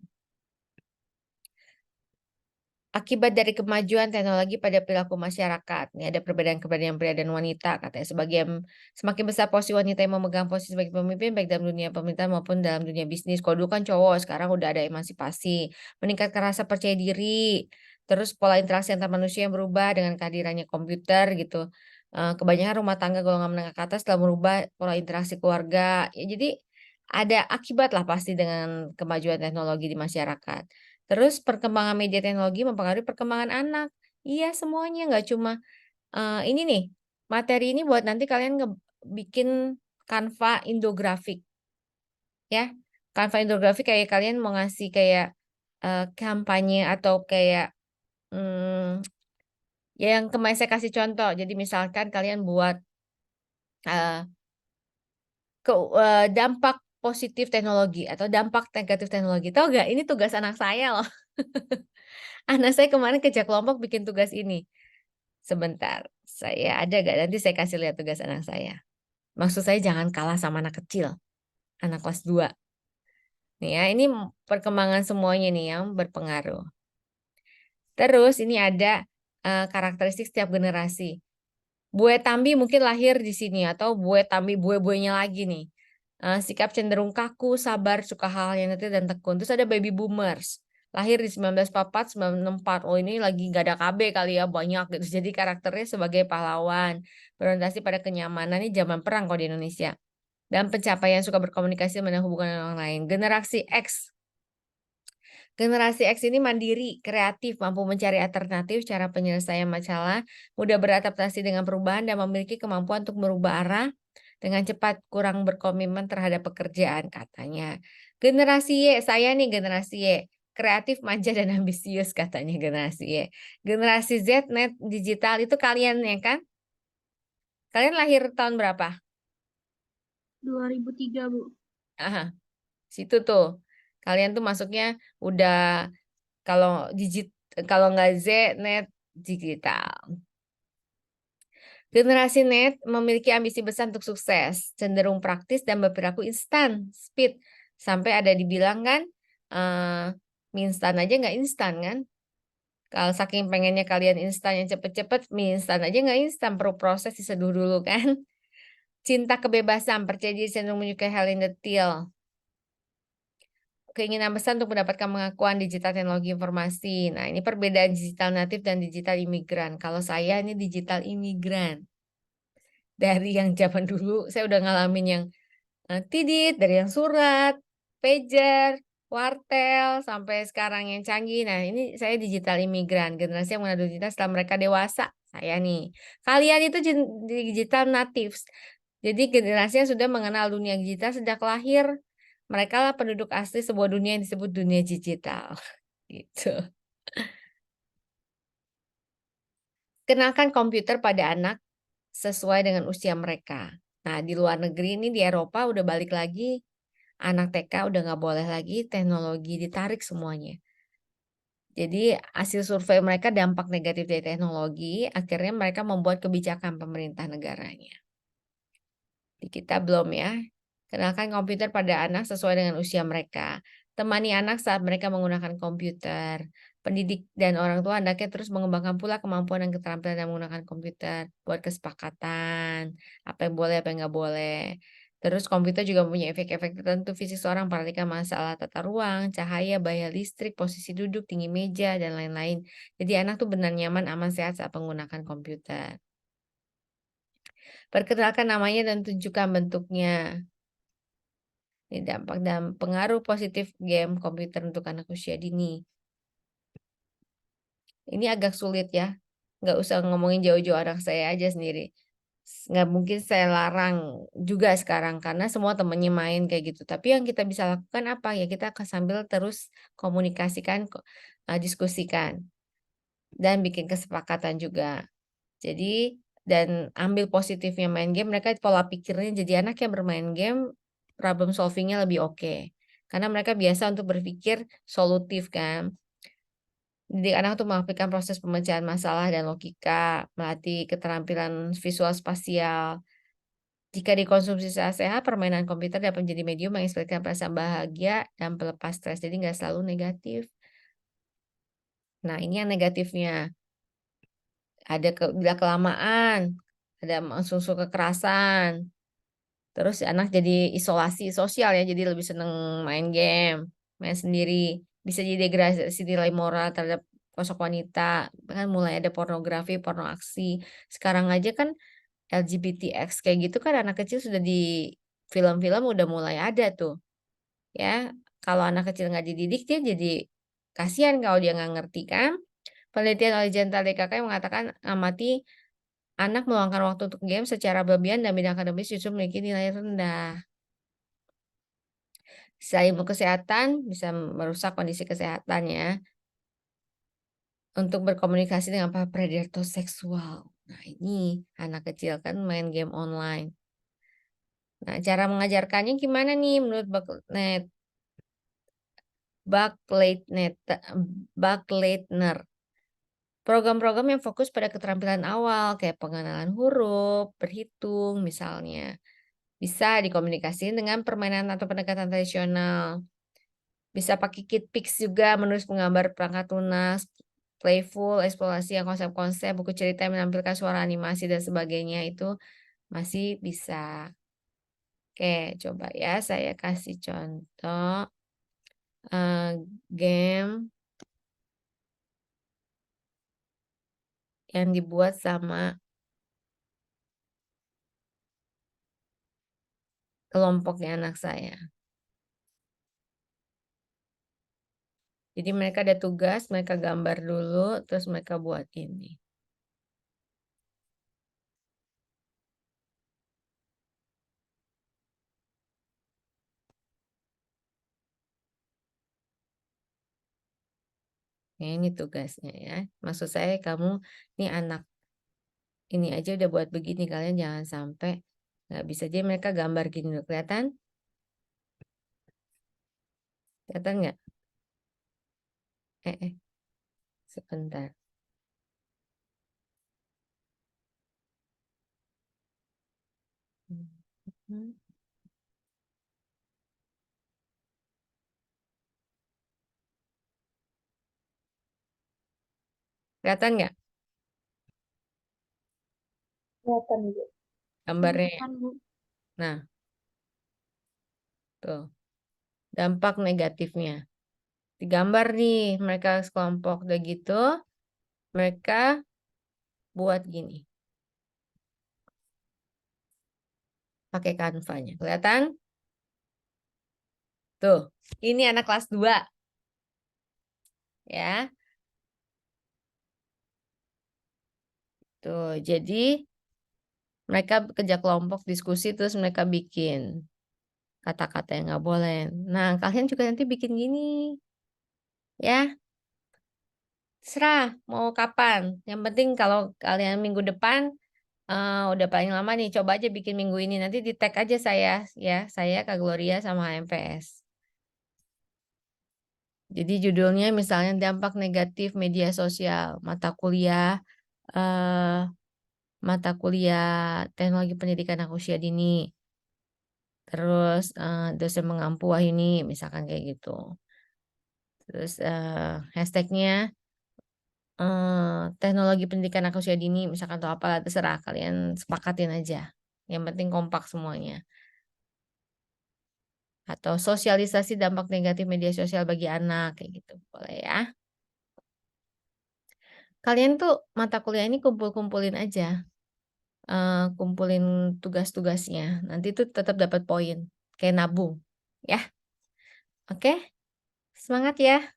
Akibat dari kemajuan teknologi pada perilaku masyarakat. Ini ada perbedaan-perbedaan pria dan wanita. Katanya semakin besar posisi wanita yang memegang posisi sebagai pemimpin baik dalam dunia pemerintahan maupun dalam dunia bisnis. Kalau dulu kan cowok, sekarang udah ada emansipasi. Meningkatkan rasa percaya diri. Terus pola interaksi antar manusia yang berubah dengan kehadirannya komputer gitu. Kebanyakan rumah tangga golongan menengah ke atas telah merubah pola interaksi keluarga. Ya, jadi ada akibat lah pasti dengan kemajuan teknologi di masyarakat. Terus perkembangan media teknologi mempengaruhi perkembangan anak. Iya semuanya, nggak cuma ini nih, materi ini buat nanti kalian bikin Canva infografik. Ya, Canva infografik kayak kalian mau ngasih kayak kampanye atau kayak ya yang kemarin saya kasih contoh. Jadi misalkan kalian buat eh, dampak positif teknologi atau dampak negatif teknologi. Tahu nggak? Ini tugas anak saya loh. Anak saya kemarin kerja kelompok bikin tugas ini. Sebentar, saya ada gak? Nanti saya kasih lihat tugas anak saya. Maksud saya jangan kalah sama anak kecil, anak kelas 2. Nih ya, ini perkembangan semuanya nih yang berpengaruh. Terus ini ada karakteristik setiap generasi. Bue Tambi mungkin lahir di sini atau Bue Tambi bue-buenya lagi nih. Sikap cenderung kaku, sabar, suka hal yang nanti dan tekun. Terus ada baby boomers. Lahir di 1944, 1964. Oh ini lagi gak ada KB kali ya, banyak gitu. Jadi karakternya sebagai pahlawan. Berorientasi pada kenyamanan ini zaman perang kalau di Indonesia. Dan pencapaian suka berkomunikasi dengan hubungan dengan orang lain. Generasi X. Generasi X ini mandiri, kreatif, mampu mencari alternatif cara penyelesaian masalah, mudah beradaptasi dengan perubahan dan memiliki kemampuan untuk merubah arah dengan cepat, kurang berkomitmen terhadap pekerjaan katanya. Generasi Y, saya nih generasi Y, kreatif, manja dan ambisius katanya generasi Y. Generasi Z, net digital itu kalian ya kan? Kalian lahir tahun berapa? 2003, Bu. Aha, situ tuh. Kalian tuh masuknya udah kalau nggak Z, net digital. Generasi net memiliki ambisi besar untuk sukses, cenderung praktis dan berperilaku instan, speed. Sampai ada dibilang kan, mie instan aja nggak instan kan? Kalau saking pengennya kalian instan yang cepet-cepet, mie instan aja nggak instan, perlu proses diseduh dulu kan? Cinta kebebasan, percaya diri cenderung menyukai hal yang detail. Keinginan besar untuk mendapatkan pengakuan digital teknologi informasi. Nah, ini perbedaan digital natif dan digital imigran. Kalau saya ini digital imigran. Dari yang zaman dulu, saya udah ngalamin yang tidit, dari yang surat, pager, wartel, sampai sekarang yang canggih. Nah, ini saya digital imigran, generasi yang mengenal digital setelah mereka dewasa. Saya nih. Kalian itu digital natives. Jadi generasi yang sudah mengenal dunia digital sejak lahir. Mereka lah penduduk asli sebuah dunia yang disebut dunia digital. Gitu. Kenalkan komputer pada anak sesuai dengan usia mereka. Nah, di luar negeri ini di Eropa udah balik lagi anak TK udah nggak boleh lagi teknologi ditarik semuanya. Jadi hasil survei mereka dampak negatif dari teknologi, akhirnya mereka membuat kebijakan pemerintah negaranya. Di kita belum ya. Kenalkan komputer pada anak sesuai dengan usia mereka. Temani anak saat mereka menggunakan komputer. Pendidik dan orang tua hendaknya terus mengembangkan pula kemampuan dan keterampilan dalam menggunakan komputer. Buat kesepakatan, apa yang boleh, apa yang nggak boleh. Terus komputer juga mempunyai efek-efek tertentu fisik seorang, perhatikan masalah tata ruang, cahaya, bahaya listrik, posisi duduk, tinggi meja, dan lain-lain. Jadi anak tuh benar nyaman, aman, sehat saat menggunakan komputer. Perkenalkan namanya dan tunjukkan bentuknya. Ini dampak dan pengaruh positif game komputer untuk anak usia dini. Ini agak sulit ya. Nggak usah ngomongin jauh-jauh anak saya aja sendiri. Nggak mungkin saya larang juga sekarang karena semua temennya main kayak gitu. Tapi yang kita bisa lakukan apa? Ya kita akan sambil terus komunikasikan, diskusikan. Dan bikin kesepakatan juga. Jadi, dan ambil positifnya main game, mereka pola pikirnya jadi anak yang bermain game, problem solvingnya lebih oke. Karena mereka biasa untuk berpikir solutif kan. Jadi anak untuk mengaplikasikan proses pemecahan masalah dan logika, melatih keterampilan visual spasial. Jika dikonsumsi secara sehat, permainan komputer dapat menjadi medium menginspirasikan perasaan bahagia dan pelepas stres. Jadi nggak selalu negatif. Nah, ini yang negatifnya. Ada bila kelamaan, ada unsur kekerasan. Terus anak jadi isolasi sosial ya, jadi lebih seneng main game, main sendiri. Bisa jadi degradasi nilai moral terhadap sosok wanita. Kan mulai ada pornografi, porno aksi. Sekarang aja kan LGBTX kayak gitu kan anak kecil sudah di film-film udah mulai ada tuh. Ya, kalau anak kecil nggak dididik dia jadi kasihan kalau dia nggak ngerti kan. Penelitian oleh Jental DKK yang mengatakan amati anak meluangkan waktu untuk game secara berlebihan dan bidang akademis justru memiliki nilai rendah. Selain ilmu kesehatan, bisa merusak kondisi kesehatan ya. Untuk berkomunikasi dengan para predator seksual. Nah ini anak kecil kan main game online. Nah cara mengajarkannya gimana nih menurut Buckleitner? Program-program yang fokus pada keterampilan awal, kayak pengenalan huruf, berhitung misalnya. Bisa dikomunikasikan dengan permainan atau pendekatan tradisional. Bisa pakai KitPix juga, menulis menggambar perangkat lunak, playful, eksplorasi yang konsep-konsep, buku cerita yang menampilkan suara animasi dan sebagainya itu masih bisa. Oke, coba ya saya kasih contoh game yang dibuat sama kelompoknya anak saya. Jadi mereka ada tugas, mereka gambar dulu, terus mereka buat ini. Nah, ini tugasnya ya. Maksud saya kamu, ini anak, ini aja udah buat begini, kalian jangan sampai nggak bisa. Jadi mereka gambar gini, loh. Kelihatan? Kelihatan nggak? Sebentar. Hmm. Kelihatan nggak Kelihatan, Bu. gambarnya? Kan, Bu. Nah, tuh. Dampak negatifnya. Digambar nih, mereka sekelompok. Udah gitu, mereka buat gini. Pakai Canva-nya. Kelihatan? Tuh, ini anak kelas 2. Ya. Tuh, jadi mereka kerja kelompok diskusi terus mereka bikin kata-kata yang nggak boleh. Nah, kalian juga nanti bikin gini. Ya, serah mau kapan. Yang penting kalau kalian minggu depan udah paling lama nih, coba aja bikin minggu ini. Nanti di tag aja saya ya, saya Kak Gloria sama HMPS. Jadi judulnya misalnya dampak negatif media sosial, eh, mata kuliah teknologi pendidikan anak usia dini. Terus dosen mengampu Wahyuni, misalkan kayak gitu. Terus hashtagnya teknologi pendidikan anak usia dini, misalkan atau apalah terserah kalian sepakatin aja. Yang penting kompak semuanya. Atau sosialisasi dampak negatif media sosial bagi anak kayak gitu, boleh ya. Kalian tuh mata kuliah ini kumpulin aja, kumpulin tugas-tugasnya. Nanti tuh tetap dapat poin, kayak nabung, ya. Oke, semangat ya.